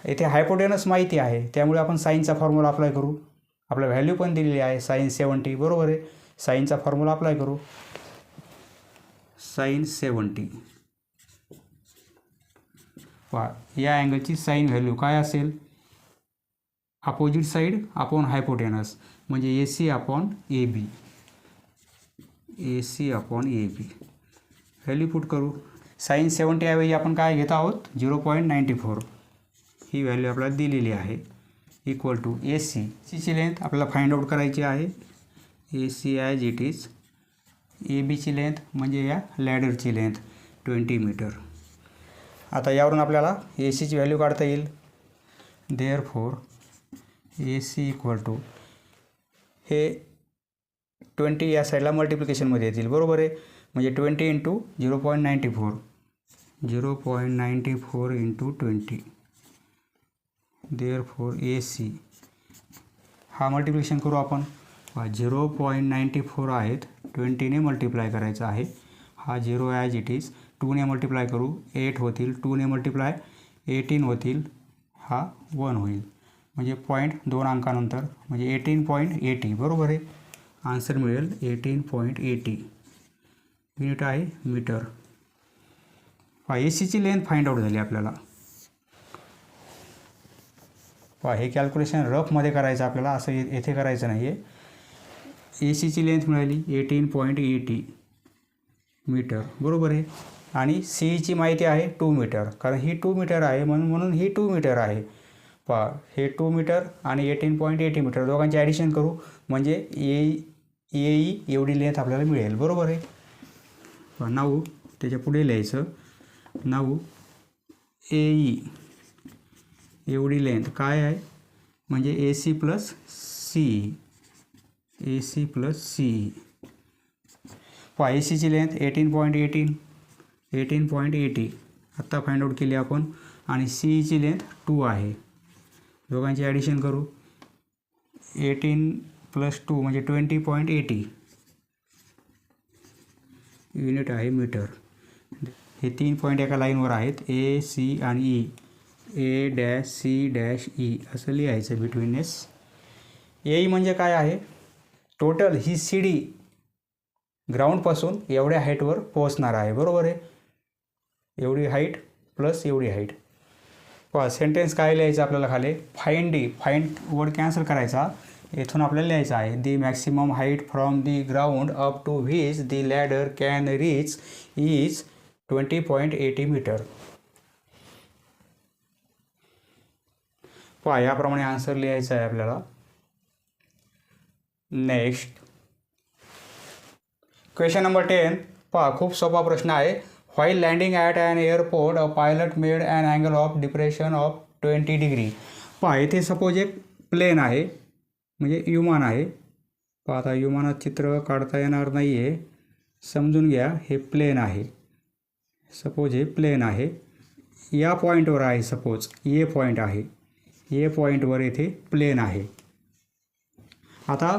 येथे हायपोटेनस माहिती आहे, त्यामुळे आपण साईनचा फॉर्म्युला अप्लाय करू. आपला व्हॅल्यू पण दिलेली आहे sin 70, बरोबर आहे. साईनचा फॉर्म्युला अप्लाय करू. sin 70. पहा, या अँगलची साईन व्हॅल्यू काय असेल? अपोजिट साईड अपॉन हायपोटेनस, म्हणजे AC upon AB. AC upon AB value put करू. sin 70 ऐवजी आपण काय घेत आहोत? 0.94. ही व्हॅल्यू आपल्याला दिलेली आहे. Equal to AC. ची लेंथ आपल्याला फाइंड आउट करायची आहे. AC as it is. ABची लेंथ म्हणजे या लॅडरची लेंथ 20 मीटर. आता यावरून आपल्याला ACची व्हॅल्यू काढता येईल. देअरफॉर AC इक्वल टू, हे 20 या साईडला मल्टिप्लिकेशनमध्ये येतील, बरोबर आहे. म्हणजे 20 इंटू 0.94, 0.94 इंटू 20. देअरफॉर AC, हा मल्टिप्लिकेशन करू आपण. 0.94 आहेत, 20ने मल्टिप्लाय करायचं आहे. हा 0 ॲज इट इज. 2ने मल्टिप्लाय करू, 8 होतील. 2ने मल्टिप्लाय 18 होतील. हा 1 होईल. म्हणजे 2 अंकानंतर, म्हणजे 18.80, बरोबर आहे. आन्सर मिळेल 18.80. युनिट आहे मीटर. ACची लेंथ फाइंड आउट झाली आपल्याला. हे कॅल्क्युलेशन रफमध्ये करायचं आपल्याला, असं येथे करायचं नाही आहे. ACची लेंथ मिळाली 18.80 मीटर, बरोबर आहे. आणि Cची माहिती आहे 2 मीटर, कारण ही 2 मीटर आहे म्हणून ही 2 मीटर आहे. हे 2 मीटर आणि 18.80 मीटर दोघांचे ॲडिशन करू, म्हणजे AE एवढी लेंथ आपल्याला मिळेल, बरोबर आहे. नाऊ त्याच्या पुढे लिहायचं. नाऊ AE एवढी लेंथ काय आहे? म्हणजे AC plus CE. AC plus CE. ACची लेंथ 18.80 आत्ता फाइंड आउट केली आपण. आणि CEची लेंथ 2 आहे. दोघांचे ॲडिशन करू. 18 प्लस 2 म्हणजे 20.80. युनिट आहे मीटर. हे 3 पॉईंट एका लाईनवर आहेत, A, C आणि E. A', C', असं लिहायचं बिटवीननेस. AE म्हणजे काय आहे? टोटल ही CD ग्राउंडपासून एवढ्या हाईटवर पोहोचणार आहे, बरोबर आहे. एवढी हाईट प्लस एवढी हाईट. सेंटेन्स काय लिहायचं आपल्याला खाली? फाइंड वर्ड कॅन्सल करायचा. येथून आपल्याला लिहायचं आहे the maximum height from the ground up to which the ladder can reach is 20.80 metre. याप्रमाणे आन्सर लिहायचा आहे आपल्याला. Next question number 10. खूप सोपा प्रश्न आहे. While landing at an airport a pilot made an angle of depression of 20 degree. पहा येथे सपोज एक प्लेन आहे, म्हणजे विमान आहे. पहा आता विमानात चित्र काढता येणार नाही आहे, समजून घ्या. हे प्लेन आहे, सपोज हे प्लेन आहे. या पॉईंटवर आहे, सपोज ए पॉईंट आहे. ए पॉईंटवर येथे प्लेन आहे. आता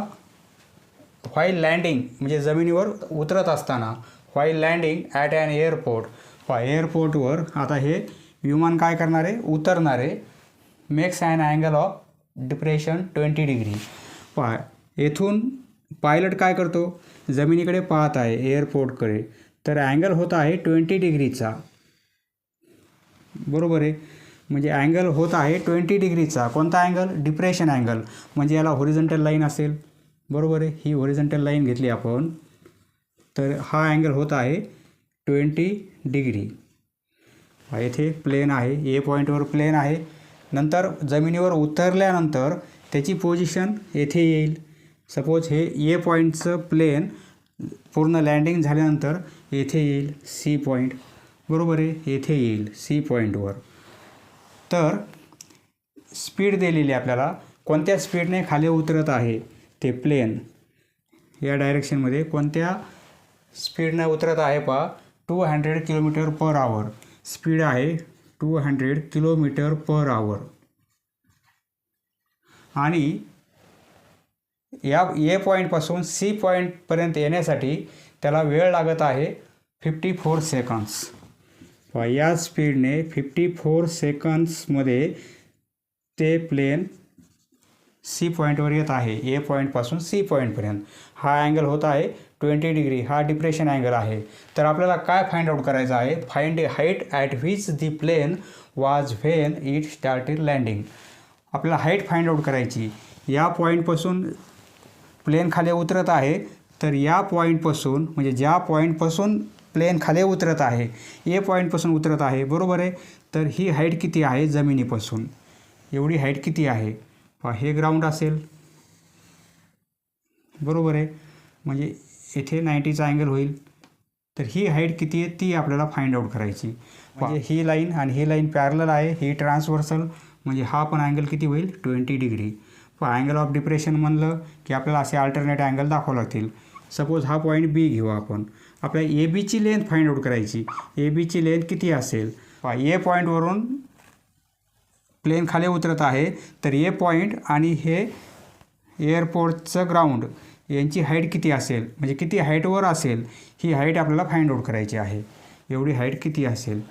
व्हाईल लँडिंग म्हणजे जमिनीवर उतरत असताना, while landing at an airport. पहा एअरपोर्टवर आता हे विमान काय करणार आहे, उतरणार आहे. Makes an angle of depression 20 degree. पहा येथून पायलट काय करतो, जमिनीकडे पाहत आहे एअरपोर्टकडे, तर अँगल होत आहे 20 डिग्रीचा. बरोबर आहे, म्हणजे अँगल होत आहे 20 डिग्रीचा. कोणता अँगल, डिप्रेशन अँगल. म्हणजे याला हॉरिझॉन्टल लाईन असेल. बरोबर आहे, ही हॉरिझॉन्टल लाईन घेतली आपण, तर हा अँगल होत आहे 20 डिग्री. येथे प्लेन आहे, ए पॉईंटवर प्लेन आहे. नंतर जमिनीवर उतरल्यानंतर त्याची पोझिशन येथे येईल. सपोज हे ए पॉईंटचं प्लेन पूर्ण लँडिंग झाल्यानंतर येथे येईल सी पॉईंट. बरोबर आहे, येथे येईल सी पॉईंटवर. तर स्पीड दिलेली आपल्याला, कोणत्या स्पीडने खाली उतरत आहे ते प्लेन, या डायरेक्शनमध्ये कोणत्या स्पीडने उतरत आहे. पहा 200 किलोमीटर पर आवर स्पीड आहे, 200 किलोमीटर पर आवर. आणि या ए पॉईंटपासून सी पॉईंटपर्यंत येण्यासाठी त्याला वेळ लागत आहे 54 सेकंड्स. या स्पीडने 54 सेकंड्समध्ये ते प्लेन सी पॉईंटवर येत आहे, ए पॉईंटपासून सी पॉईंटपर्यंत. हा अँगल होत आहे 20 डिग्री. हा डिप्रेशन अँगल आहे. तर आपल्याला काय फाइंड आउट करायचं आहे, find the height at which the plane was when it started landing. आपल्याला हाईट फाइंड आउट करायची. या पॉईंटपासून प्लेन खाली उतरत आहे, तर या पॉईंटपासून म्हणजे ज्या पॉईंटपासून प्लेन खाली उतरत आहे, ए पॉईंटपासून उतरत आहे. बरोबर आहे, तर ही हाईट किती आहे जमिनीपासून, एवढी हाईट किती आहे. हे ग्राउंड असेल. बरोबर आहे, म्हणजे येथे 90चा अँगल होईल. तर ही हाईट किती आहे ती आपल्याला फाइंड आउट करायची. म्हणजे ही लाईन आणि ही लाईन पॅरलल आहे, ही ट्रान्सव्हर्सल, म्हणजे हा पण अँगल किती होईल 20 डिग्री. अँगल ऑफ डिप्रेशन म्हणलं की आपल्याला असे अल्टरनेट अँगल दाखवावे लागतील. सपोज हा पॉईंट बी घेऊ आपण. आपल्याला ए बीची लेंथ फाइंड आउट करायची. ए बीची लेंथ किती असेल. ए पॉईंटवरून प्लेन खाली उतरत आहे, तर ए पॉईंट आणि हे एअरपोर्टचं ग्राउंड यांची हाईट किती असेल, म्हणजे किती हाईटवर असेल, ही हाईट आपल्याला फाइंड आउट करायची आहे. एवढी हाईट किती असेल.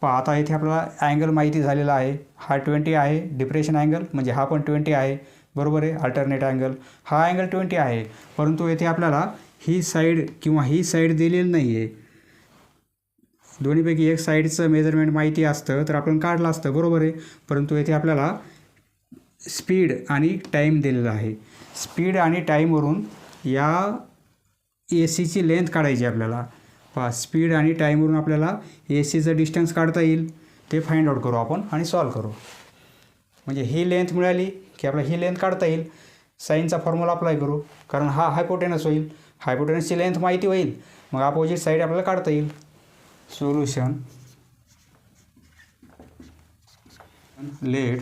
आता इथे आपल्याला अँगल माहिती झालेला आहे. हा 20 आहे डिप्रेशन अँगल, म्हणजे हा पण 20 आहे. बरोबर आहे, अल्टरनेट अँगल. हा अँगल 20 आहे, परंतु येथे आपल्याला ही साईड किंवा ही साईड दिलेली नाही आहे. दोन्हीपैकी एक साईडचं मेजरमेंट माहिती असतं तर आपण काढलं असतं. बरोबर आहे, परंतु येथे आपल्याला स्पीड आणि टाईम दिलेला आहे. स्पीड आणि टाईमवरून या ए सीची लेंथ काढायची आपल्याला. स्पीड आणि टाईमवरून आपल्याला ए सीचं डिस्टन्स काढता येईल. ते फाइंड आउट करू आपण आणि सॉल्व करू. म्हणजे ही लेंथ मिळाली की आपल्याला ही लेंथ काढता येईल. साईनचा फॉर्म्युला अप्लाय करू, कारण हा हायपोटेनस होईल. हायपोटेनसची लेंथ माहिती होईल, मग अपोजिट साईड आपल्याला काढता येईल. Solution. Let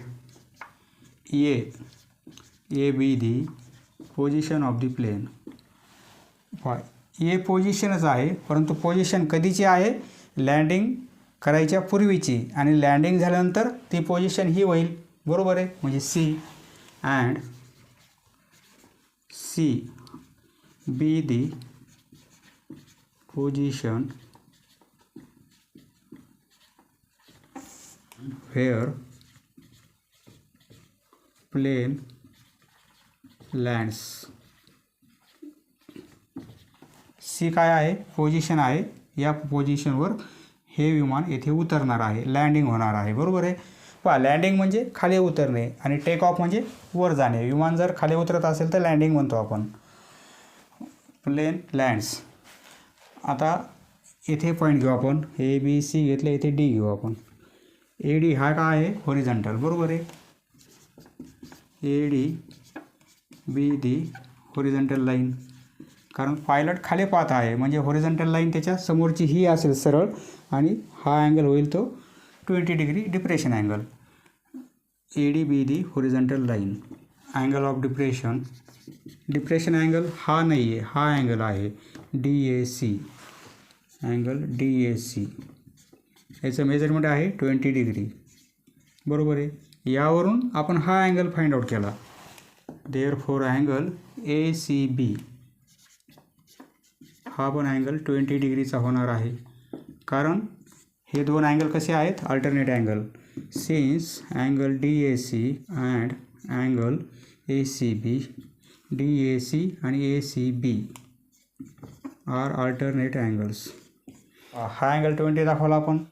A B the position of the plane. A पोझिशनच आहे, परंतु पोझिशन कधीची आहे, लँडिंग करायच्या पूर्वीची, आणि लँडिंग झाल्यानंतर ती पोझिशन ही होईल. बरोबर आहे, म्हणजे C and C be the position where plane lands. C काय आहे, पोझिशन आहे. या पोझिशनवर हे विमान येथे उतरणार आहे, लँडिंग होणार आहे. बरोबर आहे. लँडिंग म्हणजे खाली उतरणे आणि टेक ऑफ म्हणजे वर जाणे. विमान जर खाली उतरत असेल तर लँडिंग म्हणतो आपण. Plane lands. आता येथे पॉईंट घेऊ आपण. ए बी सी घेतले, येथे डी घेऊ आपण. ए डी हा काय आहे, हॉरिझॉन्टल. बरोबर आहे. A D be the horizontal line. कारण पायलट खाली पाहत आहे म्हणजे हॉरिझॉन्टल लाईन त्याच्या समोरची ही असेल सरळ आणि हा अँगल होईल तो 20 degree depression angle. AD B the horizontal line. Angle of depression angle हा नाही आहे, हा अँगल आहे DAC. अँगल DAC याचं मेजरमेंट आहे 20 डिग्री. बरोबर आहे. यावरून आपण हा अँगल फाइंड आउट केला. देअरफॉर अँगल ACB हा पण अँगल 20 डिग्रीचा होणार आहे. कारण हे दोन अँगल कसे आहेत? Alternate angle. Since angle DAC and angle ACB, DAC आणि ACB आर अल्टरनेट अँगल्स. हा अँगल 20 दाखवला आपण.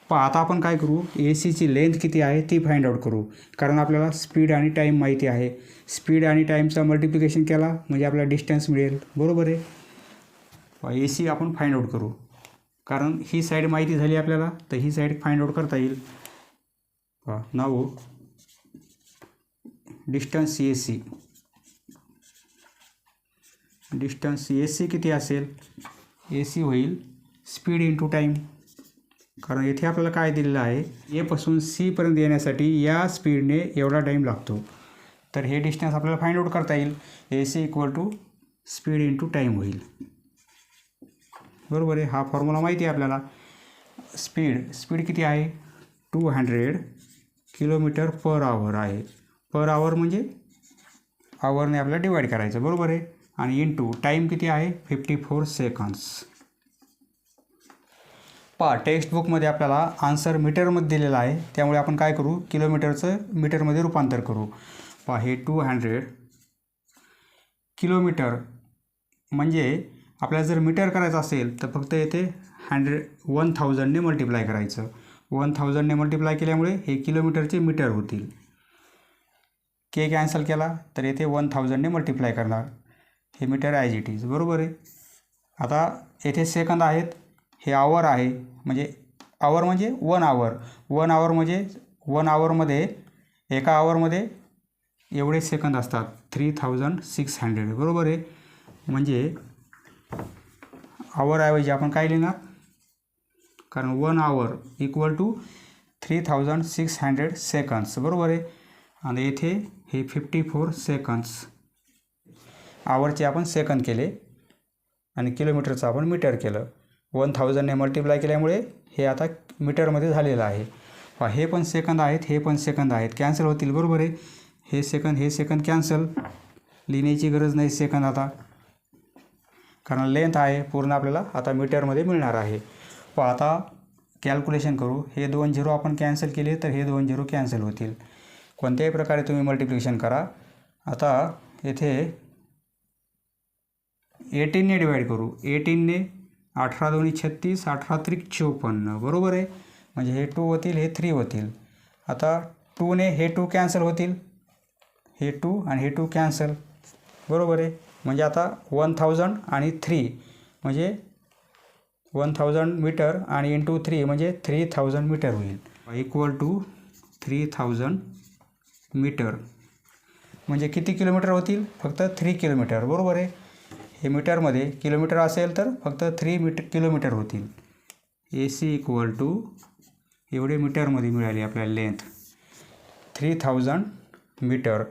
आता आपण काय करू? ACची लेंथ किती आहे ती फाइंड आउट करू. कारण आपल्याला स्पीड आणि टाईम माहिती आहे. स्पीड आणि टाईमचा मल्टिप्लिकेशन केला म्हणजे आपल्याला डिस्टन्स मिळेल. बरोबर आहे. AC आपण फाइंड आउट करू. कारण ही साईड माहिती झाली आपल्याला तर ही साईड फाइंड आउट करता येईल. नाव डिस्टन्स AC. डिस्टन्स AC किती असेल? AC होईल स्पीड इंटू टाईम. कारण येथे आपल्याला काय दिलेलं आहे? A पासून C पर्यंत येण्यासाठी या स्पीडने एवढा टाईम लागतो. तर हे डिस्टन्स आपल्याला फाइंड आउट करता येईल. AC equal to speed into time होईल. बरोबर आहे. हा फॉर्म्युला माहिती आहे आपल्याला. स्पीड किती आहे? 200 किलोमीटर पर आवर आहे. पर आवर म्हणजे आवरने आपल्याला डिवाईड करायचं. बरोबर आहे. आणि इंटू टाईम किती आहे? 54 सेकंड्स. टेक्स्टबुकमध्ये आपल्याला आन्सर मीटरमध्ये दिलेला आहे. त्यामुळे आपण काय करू? किलोमीटरचं मीटरमध्ये रूपांतर करू. हे 200 किलोमीटर म्हणजे आपल्याला जर मीटर करायचं असेल तर फक्त येथे 1000ने मल्टिप्लाय करायचं. 1000ने मल्टिप्लाय केल्यामुळे हे किलोमीटरचे मीटर होतील. के कॅन्सल केला तर येथे 1000ने मल्टिप्लाय करणार. हे मीटर ॲज इट इज. बरोबर आहे. आता येथे सेकंद आहेत. हे आवर आहे म्हणजे आवर म्हणजे 1 आवर. 1 आवर म्हणजे 1 आवरमध्ये एका आवरमध्ये एवढे सेकंद असतात 3600. बरोबर आहे. म्हणजे आवरऐवजी आपण काय लिहिणार? कारण 1 आवर इक्वल टू 3600 सेकंड्स. बरोबर आहे. आणि येथे हे 54 सेकंड्स. आवरचे आपण सेकंद केले आणि किलोमीटरचं आपण मीटर केलं. 1000ने मल्टिप्लाय केल्यामुळे हे आता मीटरमध्ये झालेलं आहे. हे पण सेकंद आहेत, हे पण सेकंद आहेत. कॅन्सल होतील. बरोबर आहे. हे सेकंद कॅन्सल. लिहिण्याची गरज नाही सेकंद आता. कारण लेंथ आहे पूर्ण आपल्याला आता मीटरमध्ये मिळणार आहे. आता कॅल्क्युलेशन करू. हे 2 झिरो आपण कॅन्सल केले तर हे 2 झिरो कॅन्सल होतील. कोणत्याही प्रकारे तुम्ही मल्टिप्लिकेशन करा. आता येथे 18ने डिवाईड करू. 18ने 18 दोन्ही 36, 18 त्रिक 54. बरोबर आहे. म्हणजे हे 2 होतील, हे 3 होतील. आता 2ने हे 2 कॅन्सल होतील. हे 2 आणि हे 2 कॅन्सल. बरोबर आहे. म्हणजे आता 1000 आणि 3 म्हणजे 1000 मीटर आणि इंटू 3 म्हणजे 3000 मीटर होईल. इक्वल टू 3000 मीटर म्हणजे किती किलोमीटर होतील? फक्त 3 किलोमीटर. बरोबर आहे. हे मीटरमध्ये किलोमीटर असेल तर फक्त 3 किलोमीटर होतील. AC इक्वल टू एवढे मीटरमध्ये मिळाली आपल्याला लेंथ 3000 मीटर.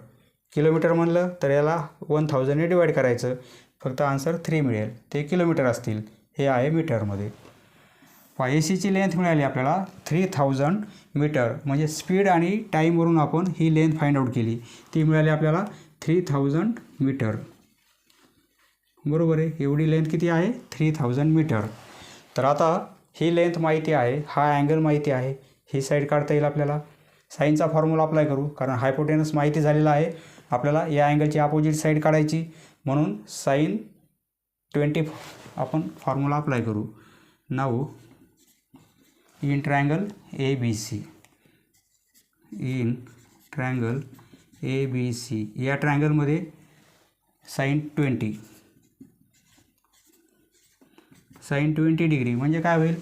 किलोमीटर म्हणलं तर याला 1000ने डिवाईड करायचं. फक्त आन्सर 3 मिळेल. ते किलोमीटर असतील. हे आहे मीटरमध्ये. ACची लेंथ मिळाली आपल्याला 3000 मीटर. म्हणजे स्पीड आणि टाईमवरून आपण ही लेंथ फाइंड आउट केली. ती मिळाली आपल्याला 3000 मीटर. बरोबर आहे. एवढी लेंथ किती आहे? 3000 मीटर. तर आता ही लेंथ माहिती आहे, हा अँगल माहिती आहे. ही साईड काढता येईल आपल्याला. साईनचा फॉर्म्युला अप्लाय करू. कारण हायपोटेनस माहिती झालेला आहे. आपल्याला या अँगलची अपोजिट साईड काढायची म्हणून साईन 20 आपण फॉर्म्युला अप्लाय करू. नाव in triangle ABC. In triangle ABC या ट्रायंगलमध्ये साईन 20 डिग्री म्हणजे काय होईल?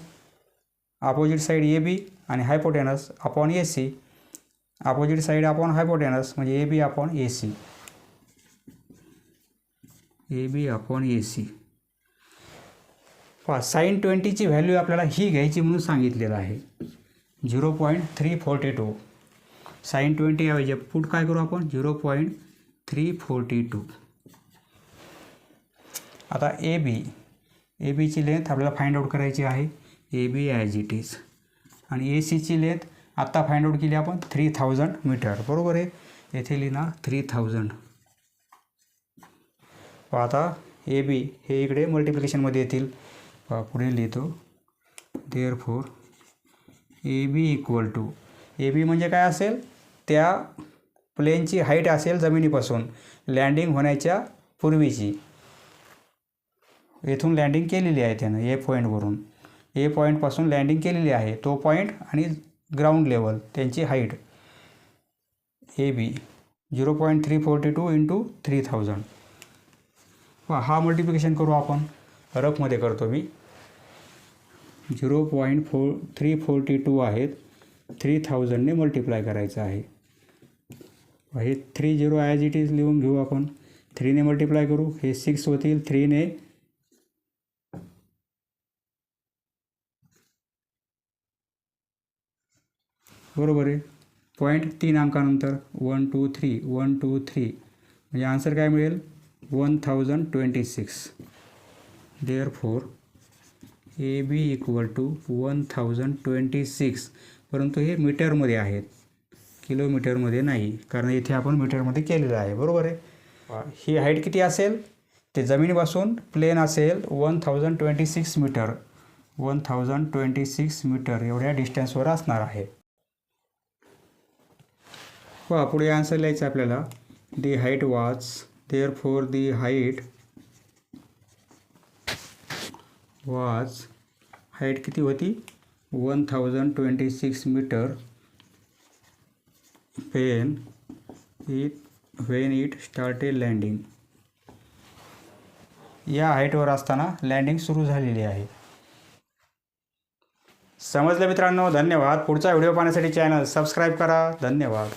अपोजिट साईड AB आणि hypotenuse upon AC. Opposite side upon hypotenuse म्हणजे AB upon AC. AB upon AC. पहा साईन 20ची व्हॅल्यू आपल्याला ही घ्यायची म्हणून सांगितलेलं आहे 0.342. साईन 20 ऐवजी पुट काय करू आपण 0.342. आता ए बीची लेंथ आपल्याला फाइंड आउट करायची आहे A B as it is. आणि ए सीची लेंथ आत्ता फाइंड आउट केली आपण 3000 मीटर. बरोबर आहे. येथे लिहिणार 3000. आता ए बी हे इकडे मल्टिप्लिकेशनमध्ये येतील. पुढे लिहितो therefore A B equal to A B म्हणजे काय असेल त्या प्लेनची हाईट असेल जमिनीपासून लँडिंग होण्याच्या पूर्वीची. येथून लँडिंग केलेली आहे त्यानं ए पॉईंटवरून. ए पॉईंटपासून लँडिंग केलेली आहे तो पॉईंट आणि ग्राउंड लेवल त्यांची हाईट ए बी 0.342 इंटू 3000. हा मल्टिप्लिकेशन करू आपण. रफमध्ये करतो मी. 0.342 आहेत 3000ने मल्टिप्लाय करायचं आहे. हे 30 ॲज इट इज लिहून घेऊ आपण. 3ने मल्टिप्लाय करू हे 6 होतील. 3ने बरोबर आहे. पॉईंट 3 अंकानंतर 1 2 3 1 2 3 म्हणजे आन्सर काय मिळेल 1026. Therefore A B equal to 1026. परंतु हे मीटरमध्ये आहेत किलोमीटरमध्ये नाही कारण इथे आपण मीटरमध्ये केलेलं आहे. बरोबर आहे. ही हाईट किती असेल ते जमिनीपासून प्लेन असेल 1026 मीटर. 1026 मीटर एवढ्या डिस्टन्सवर असणार आहे. पुढे आन्सर लिहायचं आपल्याला. The height was therefore the height was height किती होती 1026 metre when it started landing. या हाईटवर असताना लँडिंग सुरू झालेली आहे. समजलं मित्रांनो. धन्यवाद. पुढचा व्हिडिओ पाहण्यासाठी चॅनल सबस्क्राईब करा. धन्यवाद.